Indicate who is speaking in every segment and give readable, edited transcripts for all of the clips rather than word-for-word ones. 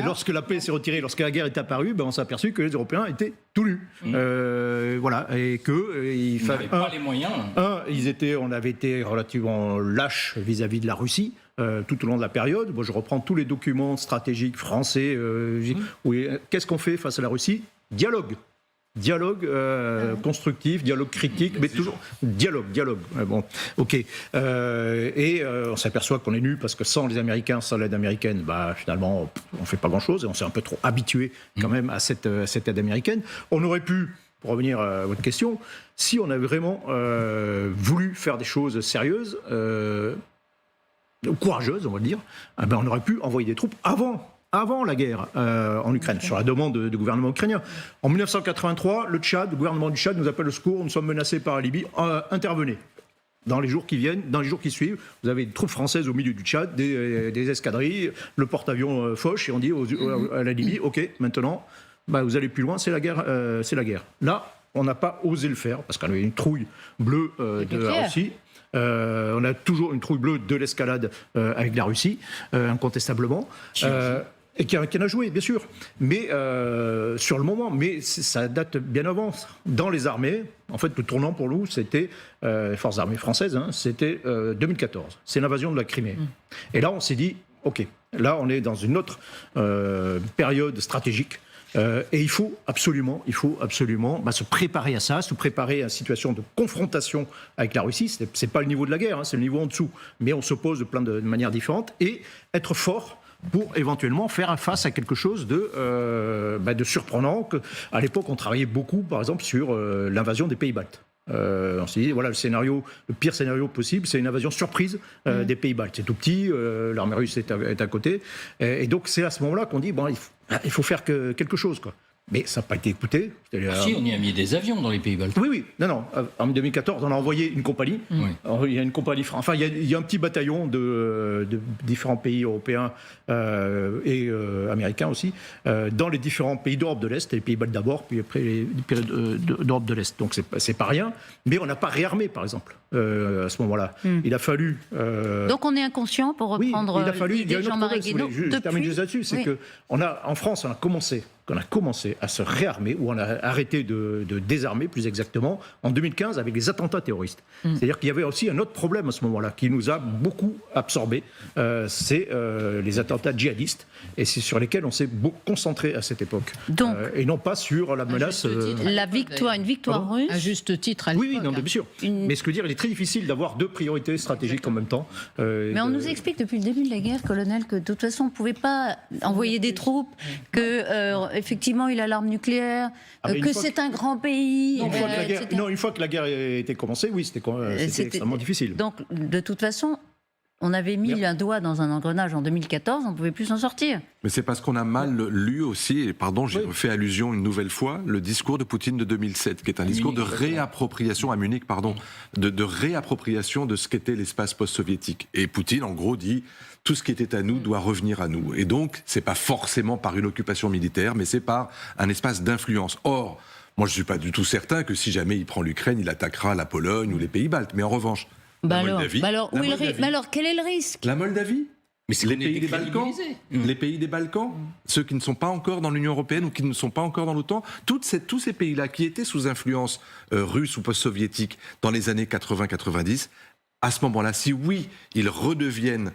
Speaker 1: lorsque la paix s'est retirée, lorsque la guerre est apparue, on s'est aperçu que les Européens étaient tout nus. Voilà, et que il fallait
Speaker 2: pas les moyens.
Speaker 1: On avait été relativement lâches vis-à-vis de la Russie. Tout au long de la période. Moi, je reprends tous les documents stratégiques français. Qu'est-ce qu'on fait face à la Russie ? Dialogue constructif, dialogue critique, mais toujours dialogue. Bon, ok. Et on s'aperçoit qu'on est nul parce que sans les Américains, sans l'aide américaine, finalement, on fait pas grand-chose et on s'est un peu trop habitué quand même à cette aide américaine. On aurait pu, pour revenir à votre question, si on avait vraiment voulu faire des choses sérieuses, courageuse, on va le dire, on aurait pu envoyer des troupes avant la guerre en Ukraine, sur la demande du gouvernement ukrainien. En 1983, le gouvernement du Tchad nous appelle au secours, nous sommes menacés par la Libye, intervenez. Dans les jours qui viennent, dans les jours qui suivent, vous avez des troupes françaises au milieu du Tchad, des escadrilles, le porte-avions Foch, et on dit à la Libye, ok, maintenant, vous allez plus loin, c'est la guerre. Là, on n'a pas osé le faire, parce qu'on avait une trouille bleue de la Russie. On a toujours une trouille bleue de l'escalade avec la Russie, incontestablement, et qui en a joué, bien sûr. Mais sur le moment, ça date bien avant. Dans les armées, en fait, le tournant pour nous, c'était les forces armées françaises, c'était 2014. C'est l'invasion de la Crimée. Et là, on s'est dit, ok, là, on est dans une autre période stratégique. Et il faut absolument se préparer à ça, se préparer à une situation de confrontation avec la Russie. C'est pas le niveau de la guerre, c'est le niveau en dessous. Mais on s'oppose de manières différentes et être fort pour éventuellement faire face à quelque chose de surprenant. À l'époque, on travaillait beaucoup, par exemple, sur l'invasion des pays baltes. On s'est dit, voilà, le pire scénario possible, c'est une invasion surprise des pays baltes. C'est tout petit, l'armée russe est à côté. Et donc, c'est à ce moment-là qu'on dit, il faut faire quelque chose, quoi. Mais ça n'a pas été écouté.
Speaker 2: Si, on y a mis des avions dans les pays baltes.
Speaker 1: Oui. Non. En 2014, on a envoyé une compagnie. Il y a une compagnie française. Enfin, il y a un petit bataillon de différents pays européens et américains aussi, dans les différents pays d'Europe de l'Est, les pays baltes d'abord, puis après les pays d'Europe de l'Est. Donc, c'est pas rien. Mais on n'a pas réarmé, par exemple, à ce moment-là. Il a fallu...
Speaker 3: Donc, on est inconscient, pour reprendre l'idée de Jean-Marie Guénaud.
Speaker 1: Je termine juste là-dessus. C'est qu'en France, on a commencé à se réarmer, ou on a arrêté de désarmer, plus exactement, en 2015 avec les attentats terroristes. C'est-à-dire qu'il y avait aussi un autre problème à ce moment-là, qui nous a beaucoup absorbés, c'est les attentats djihadistes, et c'est sur lesquels on s'est concentré à cette époque. Donc, et non pas sur la menace...
Speaker 3: une victoire russe.
Speaker 4: À juste titre, à l'époque.
Speaker 1: Oui, non, bien sûr. Mais ce que dire, il est très difficile d'avoir deux priorités stratégiques en même temps.
Speaker 3: Mais on nous explique depuis le début de la guerre, colonel, que de toute façon, on ne pouvait pas envoyer des troupes, que effectivement, il a l'arme nucléaire, que c'est un grand pays.
Speaker 1: Une fois que la guerre était commencée, oui, c'était extrêmement difficile.
Speaker 3: Donc, de toute façon, on avait mis un doigt dans un engrenage en 2014, on ne pouvait plus s'en sortir.
Speaker 5: Mais c'est parce qu'on a mal lu aussi, et pardon, j'ai fait allusion une nouvelle fois, le discours de Poutine de 2007, qui est un discours de réappropriation, à Munich, de réappropriation de ce qu'était l'espace post-soviétique. Et Poutine, en gros, dit... Tout ce qui était à nous doit revenir à nous. Et donc, c'est pas forcément par une occupation militaire, mais c'est par un espace d'influence. Or, moi, je suis pas du tout certain que si jamais il prend l'Ukraine, il attaquera la Pologne ou les pays baltes. Mais en revanche, Moldavie...
Speaker 3: alors, quel est le risque ?
Speaker 5: La Moldavie ? Mais c'est les pays des Balkans, les pays des Balkans, ceux qui ne sont pas encore dans l'Union européenne ou qui ne sont pas encore dans l'OTAN, tous ces pays-là qui étaient sous influence russe ou post-soviétique dans les années 80-90, à ce moment-là, si oui, ils redeviennent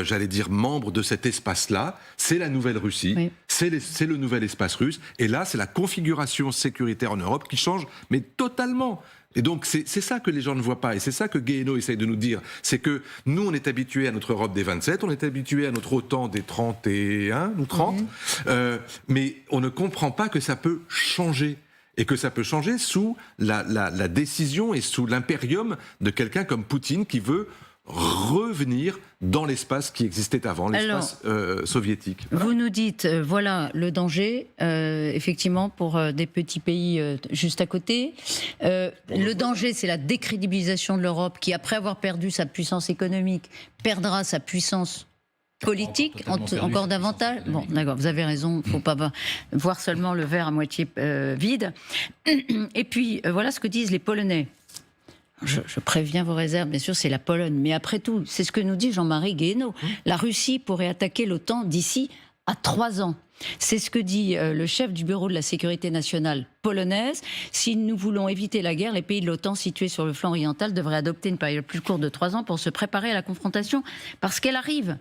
Speaker 5: j'allais dire membres de cet espace-là, c'est la nouvelle Russie, c'est le nouvel espace russe, et là c'est la configuration sécuritaire en Europe qui change, mais totalement. Et donc c'est ça que les gens ne voient pas, et c'est ça que Guénaud essaye de nous dire, c'est que nous on est habitués à notre Europe des 27, on est habitués à notre OTAN des 31 ou 30, mais on ne comprend pas que ça peut changer. Et que ça peut changer sous la décision et sous l'impérium de quelqu'un comme Poutine qui veut revenir dans l'espace qui existait avant, l'espace soviétique.
Speaker 3: Voilà. Vous nous dites, voilà le danger, effectivement, pour des petits pays juste à côté. Le danger, c'est la décrédibilisation de l'Europe qui, après avoir perdu sa puissance économique, perdra sa puissance politique, encore davantage. Bon, d'accord, vous avez raison, il ne faut pas voir seulement le verre à moitié vide. Et puis, voilà ce que disent les Polonais. Je préviens vos réserves, bien sûr, c'est la Pologne. Mais après tout, c'est ce que nous dit Jean-Marie Guénaud. La Russie pourrait attaquer l'OTAN d'ici à 3 ans. C'est ce que dit le chef du bureau de la sécurité nationale polonaise. Si nous voulons éviter la guerre, les pays de l'OTAN situés sur le flanc oriental devraient adopter une période plus courte de 3 ans pour se préparer à la confrontation, parce qu'elle arrive.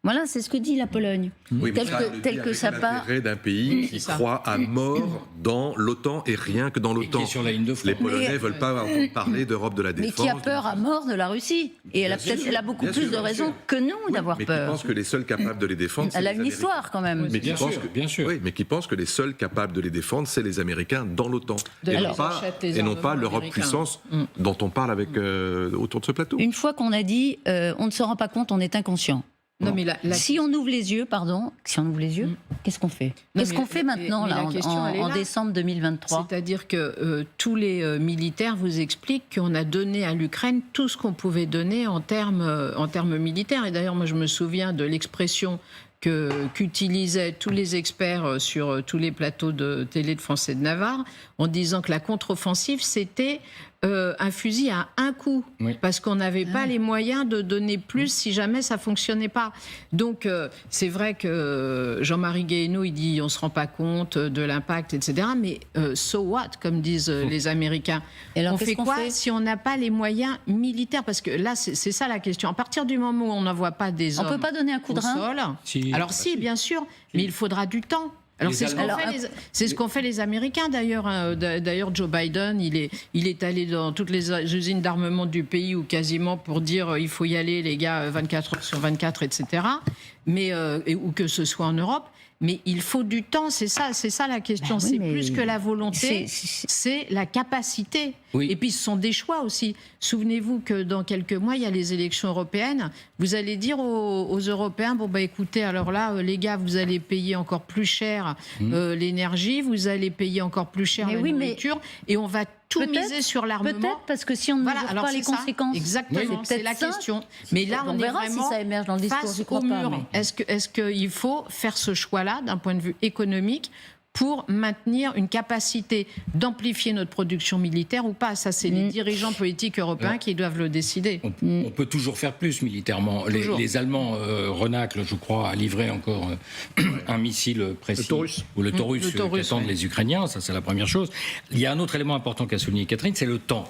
Speaker 3: Voilà, c'est ce que dit la Pologne.
Speaker 5: Oui, mais
Speaker 3: tel que ça part.
Speaker 5: L'intérêt d'un pays qui croit à mort dans l'OTAN et rien que dans l'OTAN.
Speaker 2: qui est sur la ligne de front.
Speaker 5: Les Polonais ne veulent pas entendre parler d'Europe de la défense.
Speaker 3: Mais qui a peur à mort de la Russie. Et elle a beaucoup plus de raisons que nous d'avoir
Speaker 5: mais
Speaker 3: peur.
Speaker 5: qui pense que les seuls capables de les défendre, c'est
Speaker 3: Elle a
Speaker 5: les
Speaker 3: une
Speaker 5: Américains.
Speaker 3: histoire quand même.
Speaker 5: Mais qui
Speaker 2: Bien
Speaker 5: pense
Speaker 2: sûr,
Speaker 5: que-
Speaker 2: bien sûr.
Speaker 5: Oui, mais qui pense que les seuls capables de les défendre, c'est les Américains dans l'OTAN. Et non pas,
Speaker 4: des
Speaker 5: et non pas
Speaker 4: armements
Speaker 5: l'Europe
Speaker 4: américains.
Speaker 5: puissance dont on parle avec, autour de ce plateau.
Speaker 3: Une fois qu'on a dit on ne se rend pas compte, on est inconscient.
Speaker 4: Non, mais
Speaker 3: Si on ouvre les yeux, qu'est-ce qu'on fait? Qu'est-ce
Speaker 4: mais-
Speaker 3: qu'on fait maintenant,
Speaker 4: mais
Speaker 3: là,
Speaker 4: la question, elle est
Speaker 3: en
Speaker 4: là.
Speaker 3: décembre 2023?
Speaker 4: C'est-à-dire que tous les militaires vous expliquent qu'on a donné à l'Ukraine tout ce qu'on pouvait donner en termes militaires. Et d'ailleurs, moi, je me souviens de l'expression qu'utilisaient tous les experts sur tous les plateaux de télé de France et de Navarre, en disant que la contre-offensive, c'était un fusil à un coup,
Speaker 2: Oui.
Speaker 4: parce qu'on n'avait pas les moyens de donner plus si jamais ça fonctionnait pas. Donc c'est vrai que Jean-Marie Guéhenno, il dit on se rend pas compte de l'impact, etc. Mais so what, comme disent les Américains.
Speaker 3: Et alors,
Speaker 4: On
Speaker 3: qu'est-ce
Speaker 4: fait
Speaker 3: qu'on
Speaker 4: quoi
Speaker 3: fait
Speaker 4: si on n'a pas les moyens militaires? Parce que là, c'est ça la question. À partir du moment où on n'envoie pas des
Speaker 3: On
Speaker 4: hommes
Speaker 3: peut pas donner un coup de
Speaker 4: au
Speaker 3: rein?
Speaker 4: sol,
Speaker 2: Si.
Speaker 4: alors si, bien sûr, mais il faudra du temps. Alors
Speaker 2: Les
Speaker 4: c'est ce qu'ont
Speaker 2: Allemands-
Speaker 4: fait, c'est ce qu'ont fait les Américains d'ailleurs. D'ailleurs, Joe Biden, il est allé dans toutes les usines d'armement du pays ou quasiment pour dire il faut y aller les gars 24 heures sur 24, etc. Mais ou que ce soit en Europe. Mais il faut du temps, c'est ça la question.
Speaker 3: Ben oui,
Speaker 4: c'est
Speaker 3: mais
Speaker 4: plus que la volonté,
Speaker 3: c'est-
Speaker 4: c'est la capacité.
Speaker 2: Oui.
Speaker 4: Et puis ce sont des choix aussi. Souvenez-vous que dans quelques mois, il y a les élections européennes. Vous allez dire aux Européens, bon bah écoutez, alors là, les gars, vous allez payer encore plus cher l'énergie, vous allez payer encore plus cher
Speaker 3: Mais
Speaker 4: la
Speaker 3: oui, mais
Speaker 4: nourriture, et on va tout
Speaker 3: peut-être-
Speaker 4: miser sur l'armement.
Speaker 3: Peut-être parce que si on ne
Speaker 4: Voilà,
Speaker 3: mesure
Speaker 4: alors
Speaker 3: pas
Speaker 4: c'est
Speaker 3: les
Speaker 4: ça.
Speaker 3: conséquences,
Speaker 4: Exactement, c'est
Speaker 3: peut-être
Speaker 4: la
Speaker 3: ça.
Speaker 4: question. Mais là, on est
Speaker 3: verra
Speaker 4: vraiment
Speaker 3: si ça émerge dans le discours,
Speaker 4: face
Speaker 3: j'y crois
Speaker 4: au
Speaker 3: pas,
Speaker 4: mur.
Speaker 3: mais-
Speaker 4: Est-ce qu'il faut faire ce choix-là d'un point de vue économique pour maintenir une capacité d'amplifier notre production militaire ou pas? Ça, c'est les dirigeants politiques européens qui doivent le décider.
Speaker 2: On peut toujours faire plus militairement.
Speaker 4: Toujours.
Speaker 2: Les Allemands renaclent, je crois, à livrer encore un missile précis.
Speaker 1: Le Taurus.
Speaker 2: Ou le Taurus,
Speaker 4: Le Taurus,
Speaker 2: qu'attendent
Speaker 4: oui.
Speaker 2: les Ukrainiens, ça c'est la première chose. Il y a un autre élément important qu'a souligné Catherine, c'est le temps.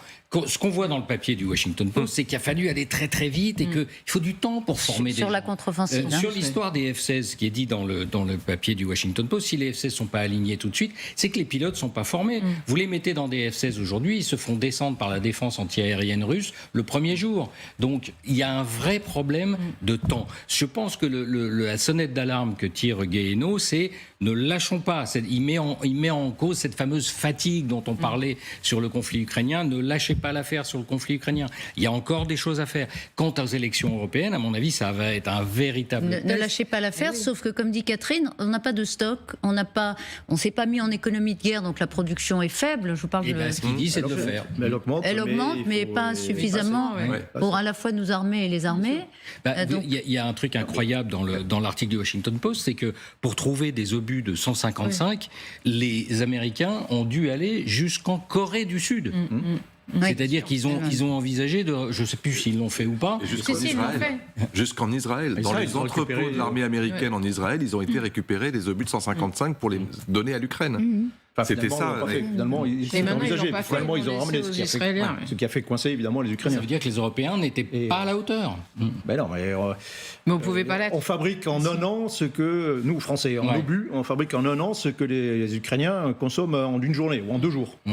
Speaker 2: Ce qu'on voit dans le papier du Washington Post, c'est qu'il a fallu aller très très vite et qu'il faut du temps pour former des
Speaker 3: sur la
Speaker 2: gens.
Speaker 3: contre-offensive. hein.
Speaker 2: Sur l'histoire des F-16, qui est dit dans le papier du Washington Post, si les F-16 ne sont pas alignés tout de suite, c'est que les pilotes ne sont pas formés. Vous les mettez dans des F-16 aujourd'hui, ils se font descendre par la défense antiaérienne russe le premier jour. Donc il y a un vrai problème de temps. Je pense que la sonnette d'alarme que tire Guéhenno, c'est ne lâchons pas. Il met en cause cette fameuse fatigue dont on parlait sur le conflit ukrainien. Ne lâchez pas l'affaire sur le conflit ukrainien. Il y a encore des choses à faire. Quant aux élections européennes, à mon avis, ça va être un véritable
Speaker 3: Ne
Speaker 2: test.
Speaker 3: lâchez pas l'affaire, sauf que, comme dit Catherine, on n'a pas de stock, on s'est pas mis en économie de guerre, donc la production est faible. Je vous parle
Speaker 2: Et
Speaker 3: de.
Speaker 2: ben, ce qu'il dit, c'est de le
Speaker 1: Alors,
Speaker 2: faire.
Speaker 1: mais elle augmente.
Speaker 3: Elle augmente, mais
Speaker 1: il faut-
Speaker 3: pas suffisamment
Speaker 4: ouais.
Speaker 3: pour à la fois nous armer et les armer.
Speaker 2: Bah,
Speaker 3: Donc-
Speaker 2: il y a un truc incroyable dans l'article du Washington Post, c'est que pour trouver des obus de 155, les Américains ont dû aller jusqu'en Corée du Sud.
Speaker 3: Oui.
Speaker 2: C'est-à-dire qu'ils ont envisagé de, je ne sais plus s'ils l'ont fait ou pas.
Speaker 5: Et jusqu'en
Speaker 4: Si, ils l'ont
Speaker 5: Israël. Jusqu'en Israël. Dans
Speaker 1: Israël,
Speaker 5: les
Speaker 1: ils ont
Speaker 5: entrepôts
Speaker 1: récupéré,
Speaker 5: de l'armée américaine en Israël, ils ont été récupérés des obus de 155 pour les donner à l'Ukraine.
Speaker 1: Enfin,
Speaker 5: C'était
Speaker 1: finalement,
Speaker 5: ça,
Speaker 1: ils l'ont pas
Speaker 5: mais-
Speaker 1: fait. Finalement,
Speaker 4: Et maintenant, ils l'ont pas fait,
Speaker 1: Finalement,
Speaker 4: ils
Speaker 1: ils
Speaker 4: l'ont
Speaker 1: ont ramené
Speaker 4: laissé
Speaker 1: ce qui a
Speaker 4: aux
Speaker 1: fait-
Speaker 4: Israéliens.
Speaker 1: ce qui a fait coincer évidemment les
Speaker 2: Ça
Speaker 1: Ukrainiens.
Speaker 2: veut dire que les Européens n'étaient
Speaker 1: Et-
Speaker 2: pas à la hauteur.
Speaker 1: Ben non, mais
Speaker 4: Mais on ne pouvait pas l'être.
Speaker 1: on fabrique en un an ce que nous, Français, en
Speaker 2: Ouais.
Speaker 1: obus, on fabrique en un an ce que les Ukrainiens consomment en une journée ou en 2 jours.
Speaker 2: Ouais.